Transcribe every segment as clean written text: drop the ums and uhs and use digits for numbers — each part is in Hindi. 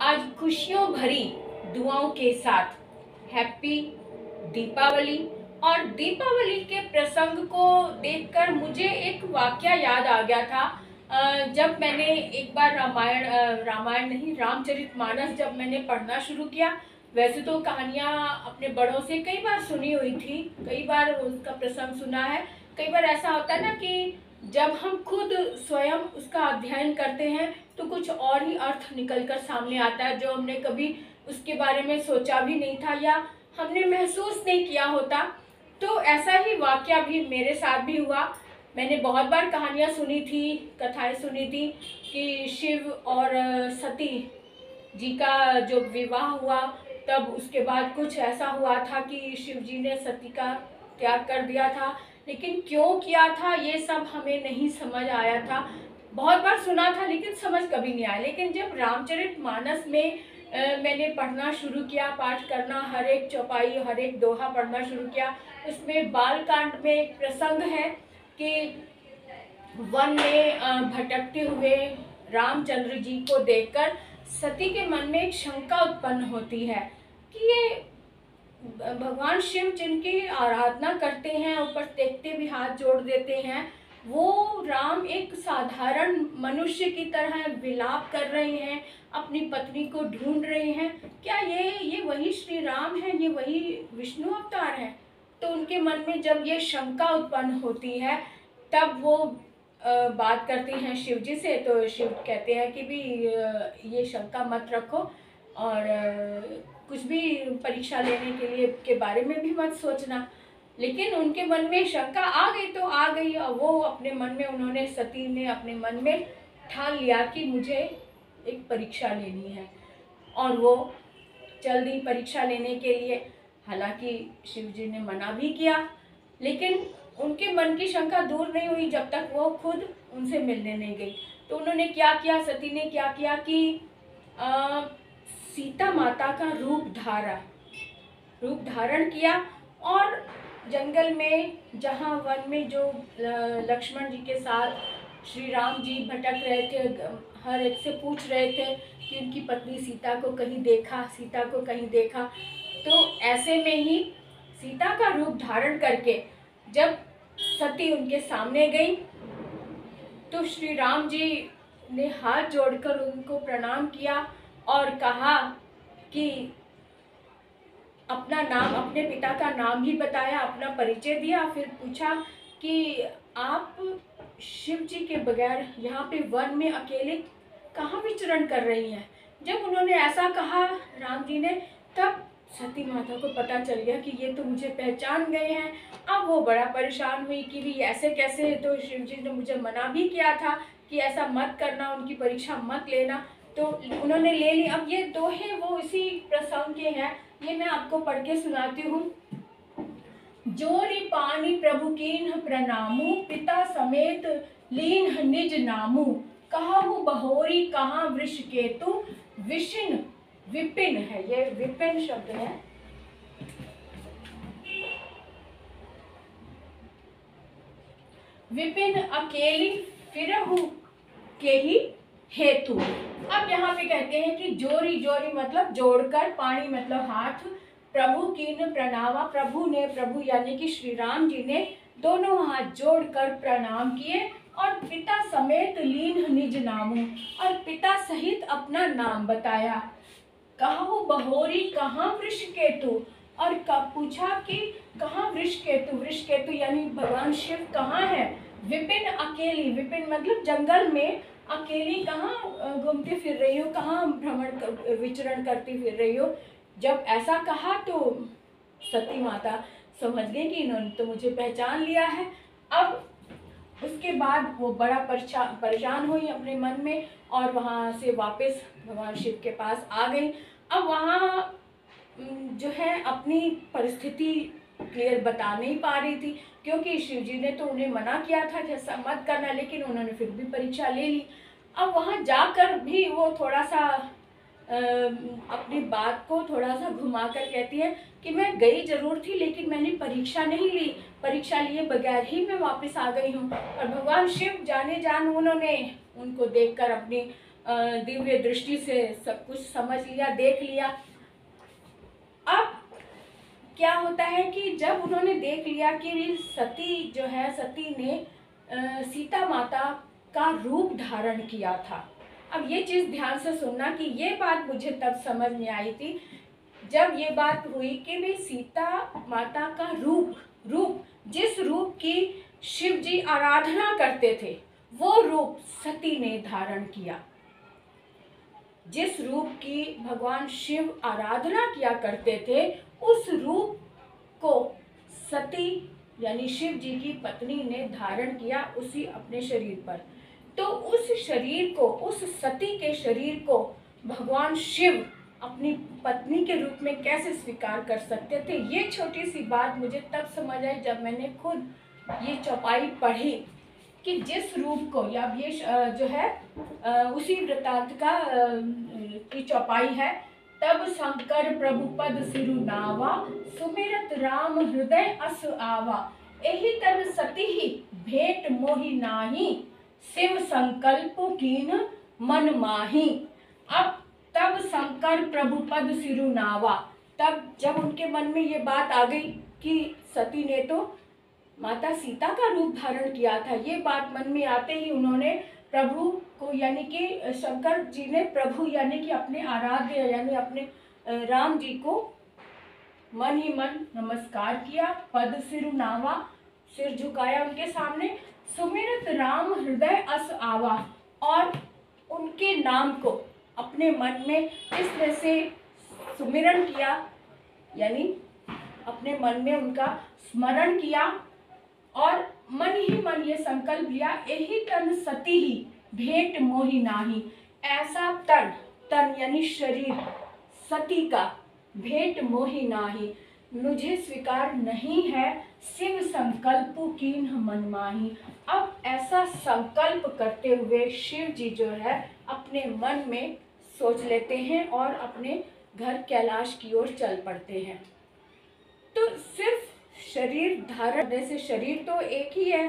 आज खुशियों भरी दुआओं के साथ हैप्पी दीपावली। और दीपावली के प्रसंग को देखकर मुझे एक वाकया याद आ गया था। जब मैंने एक बार रामायण नहीं, रामचरितमानस जब मैंने पढ़ना शुरू किया। वैसे तो कहानियाँ अपने बड़ों से कई बार सुनी हुई थी, कई बार उसका प्रसंग सुना है। कई बार ऐसा होता है ना कि जब हम खुद स्वयं उसका अध्ययन करते हैं तो कुछ और ही अर्थ निकल कर सामने आता है, जो हमने कभी उसके बारे में सोचा भी नहीं था या हमने महसूस नहीं किया होता। तो ऐसा ही वाकया भी मेरे साथ भी हुआ। मैंने बहुत बार कहानियाँ सुनी थी, कथाएं सुनी थी कि शिव और सती जी का जो विवाह हुआ, तब उसके बाद कुछ ऐसा हुआ था कि शिव जी ने सती का त्याग कर दिया था। लेकिन क्यों किया था ये सब हमें नहीं समझ आया था। बहुत बार सुना था लेकिन समझ कभी नहीं आया। लेकिन जब रामचरितमानस में मैंने पढ़ना शुरू किया, पाठ करना, हर एक चौपाई हर एक दोहा पढ़ना शुरू किया, उसमें बालकांड में एक प्रसंग है कि वन में भटकते हुए रामचंद्र जी को देखकर सती के मन में एक शंका उत्पन्न होती है कि ये भगवान शिव जिनकी आराधना करते हैं, ऊपर देखते भी हाथ जोड़ देते हैं, वो राम एक साधारण मनुष्य की तरह विलाप कर रहे हैं, अपनी पत्नी को ढूंढ रहे हैं। क्या ये वही श्री राम है, ये वही विष्णु अवतार है? तो उनके मन में जब ये शंका उत्पन्न होती है, तब वो बात करती हैं शिव जी से। तो शिव कहते हैं कि भी ये शंका मत रखो और कुछ भी परीक्षा लेने के लिए के बारे में भी मत सोचना। लेकिन उनके मन में शंका आ गई तो आ गई, और वो अपने मन में, उन्होंने, सती ने अपने मन में ठान लिया कि मुझे एक परीक्षा लेनी है। और वो चल दी परीक्षा लेने के लिए। हालांकि शिव जी ने मना भी किया, लेकिन उनके मन की शंका दूर नहीं हुई जब तक वो खुद उनसे मिलने नहीं गई। तो उन्होंने क्या किया, सती ने क्या किया कि सीता माता का रूप धारण किया और जंगल में, जहाँ वन में जो लक्ष्मण जी के साथ श्री राम जी भटक रहे थे, हर एक से पूछ रहे थे कि उनकी पत्नी सीता को कहीं देखा, सीता को कहीं देखा। तो ऐसे में ही सीता का रूप धारण करके जब सती उनके सामने गई तो श्री राम जी ने हाथ जोड़कर उनको प्रणाम किया और कहा कि अपना नाम, अपने पिता का नाम भी बताया, अपना परिचय दिया। फिर पूछा कि आप शिव जी के बगैर यहाँ पे वन में अकेले कहाँ विचरण कर रही हैं? जब उन्होंने ऐसा कहा राम जी ने, तब सती माता को पता चल गया कि ये तो मुझे पहचान गए हैं। अब वो बड़ा परेशान हुई कि भी ऐसे कैसे, तो शिव जी ने मुझे मना भी किया था कि ऐसा मत करना, उनकी परीक्षा मत लेना। तो उन्होंने ले ली। अब ये दोहे वो इसी प्रसंग के हैं, ये मैं आपको पढ़ के सुनाती हूँ। जोरी पानी प्रभु कीन्ह प्रणामू, पिता समेत लीन्ह निज नामू। कहु बहोरी कहाँ वृष केतु, विशिन विपिन है, ये विपिन शब्द है। विपिन अकेली फिरहु के ही हेतु। अब यहाँ पे कहते हैं कि जोरी, जोरी मतलब जोड़कर, पानी मतलब हाथ, प्रभु कीन प्रणावा, प्रभु ने, प्रभु यानी कि श्री राम जी ने दोनों हाथ जोड़कर प्रणाम किए और पिता समेत लीन निज नामू, और पिता सहित अपना नाम बताया। कहु बहोरी कहाँ वृष केतु, और कब पूछा कि कहाँ वृष केतु, वृष केतु यानी भगवान शिव कहाँ है। विपिन अकेली, विपिन मतलब जंगल में, अकेली कहाँ घूमती फिर रही हो, कहाँ विचरण करती फिर रही हो। जब ऐसा कहा तो सती माता समझ गई कि इन्होंने तो मुझे पहचान लिया है। अब उसके बाद वो बड़ा परेशान हुई अपने मन में और वहाँ से वापस भगवान शिव के पास आ गई। अब वहाँ जो है अपनी परिस्थिति क्लियर बता नहीं पा रही थी, क्योंकि शिव जी ने तो उन्हें मना किया था कि ऐसा मत करना, लेकिन उन्होंने फिर भी परीक्षा ले ली। अब वहाँ जाकर भी वो थोड़ा सा अपनी बात को थोड़ा सा घुमा कर कहती है कि मैं गई जरूर थी लेकिन मैंने परीक्षा नहीं ली, परीक्षा लिए बगैर ही मैं वापस आ गई हूँ। और भगवान शिव जाने जान उन्होंने उनको देखकर अपनी दिव्य दृष्टि से सब कुछ समझ लिया, देख लिया। अब क्या होता है कि जब उन्होंने देख लिया कि सती जो है, सती ने सीता माता का रूप धारण किया था। अब ये चीज़ ध्यान से सुनना कि ये बात मुझे तब समझ में आई थी जब ये बात हुई कि भाई सीता माता का रूप जिस रूप की शिव जी आराधना करते थे वो रूप सती ने धारण किया। जिस रूप की भगवान शिव आराधना किया करते थे उस रूप को सती यानी शिव जी की पत्नी ने धारण किया उसी अपने शरीर पर। तो उस शरीर को, उस सती के शरीर को भगवान शिव अपनी पत्नी के रूप में कैसे स्वीकार कर सकते थे। ये छोटी सी बात मुझे तब समझ आई जब मैंने खुद ये चौपाई पढ़ी कि जिस रूप को, या ये जो है उसी वृत्तांत का की चौपाई है। तब शंकर प्रभु पद सिरु नावा, सुमिरत राम हृदय अस आवा, एहि तन सती ही भेंट मोहि नाही, शिव संकल्प कीन मन माही। अब तब शंकर प्रभु पद सिरु नावा, तब जब उनके मन में ये बात आ गई कि सती ने तो माता सीता का रूप धारण किया था, ये बात मन में आते ही उन्होंने प्रभु को यानी कि शंकर जी ने प्रभु यानी कि अपने आराध्य यानी अपने राम जी को मन ही मन नमस्कार किया। पद सिरु नावा, सिर झुकाया उनके सामने। सुमिरत राम हृदय अस आवा, और उनके नाम को अपने मन में इस तरह से सुमिरन किया यानी अपने मन में उनका स्मरण किया और मन ही मन ये संकल्प लिया, यही तन सती ही भेंट मोहि नाही, ऐसा तन यानी शरीर सती का भेंट मोहि नाही, मुझे स्वीकार नहीं है, शिव संकल्प कीन मन माही। अब ऐसा संकल्प करते हुए शिव जी जो है अपने मन में सोच लेते हैं और अपने घर कैलाश की ओर चल पड़ते हैं। तो सिर्फ शरीर धारण करने से, शरीर तो एक ही है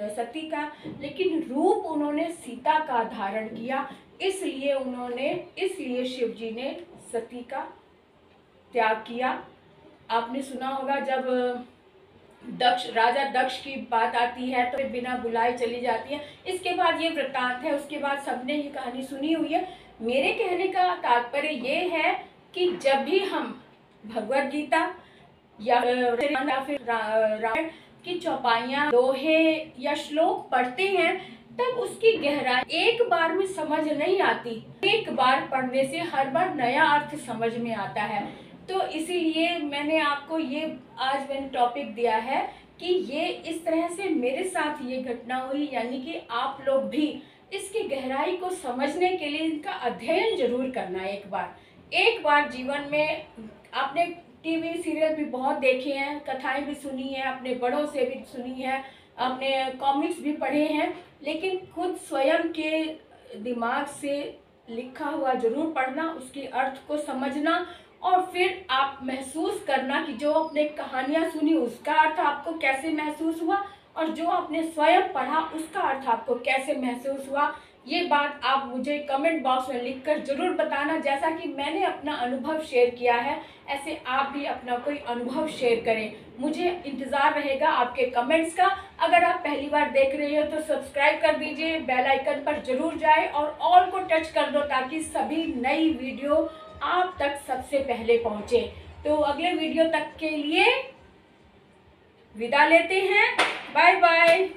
सती का, लेकिन रूप उन्होंने सीता का धारण किया, इसलिए शिव जी ने सती का त्याग किया। आपने सुना होगा जब राजा दक्ष की बात आती है तो बिना बुलाए चली जाती है। इसके बाद ये वृत्तांत है, उसके बाद सबने ये कहानी सुनी हुई है। मेरे कहने का तात्पर्य ये है कि जब भी हम भगवद गीता या फिर रामायण की चौपाइयाँ, दोहे या श्लोक पढ़ते हैं तब उसकी गहराई एक बार में समझ नहीं आती, एक बार पढ़ने से हर बार नया अर्थ समझ में आता है। तो इसीलिए मैंने आपको ये आज मैंने टॉपिक दिया है कि ये इस तरह से मेरे साथ ये घटना हुई, यानी कि आप लोग भी इसकी गहराई को समझने के लिए इनका अध्ययन जरूर करना। एक बार जीवन में आपने टीवी सीरियल भी बहुत देखे हैं, कथाएं भी सुनी हैं, अपने बड़ों से भी सुनी है, अपने कॉमिक्स भी पढ़े हैं, लेकिन खुद स्वयं के दिमाग से लिखा हुआ जरूर पढ़ना, उसके अर्थ को समझना और फिर आप महसूस करना कि जो आपने कहानियाँ सुनी उसका अर्थ आपको कैसे महसूस हुआ और जो आपने स्वयं पढ़ा उसका अर्थ आपको कैसे महसूस हुआ। ये बात आप मुझे कमेंट बॉक्स में लिखकर ज़रूर बताना। जैसा कि मैंने अपना अनुभव शेयर किया है, ऐसे आप भी अपना कोई अनुभव शेयर करें। मुझे इंतज़ार रहेगा आपके कमेंट्स का। अगर आप पहली बार देख रहे हो तो सब्सक्राइब कर दीजिए, बेल आइकन पर ज़रूर जाए और ऑल को टच कर दो ताकि सभी नई वीडियो आप तक सबसे पहले पहुँचे। तो अगले वीडियो तक के लिए विदा लेते हैं। Bye bye.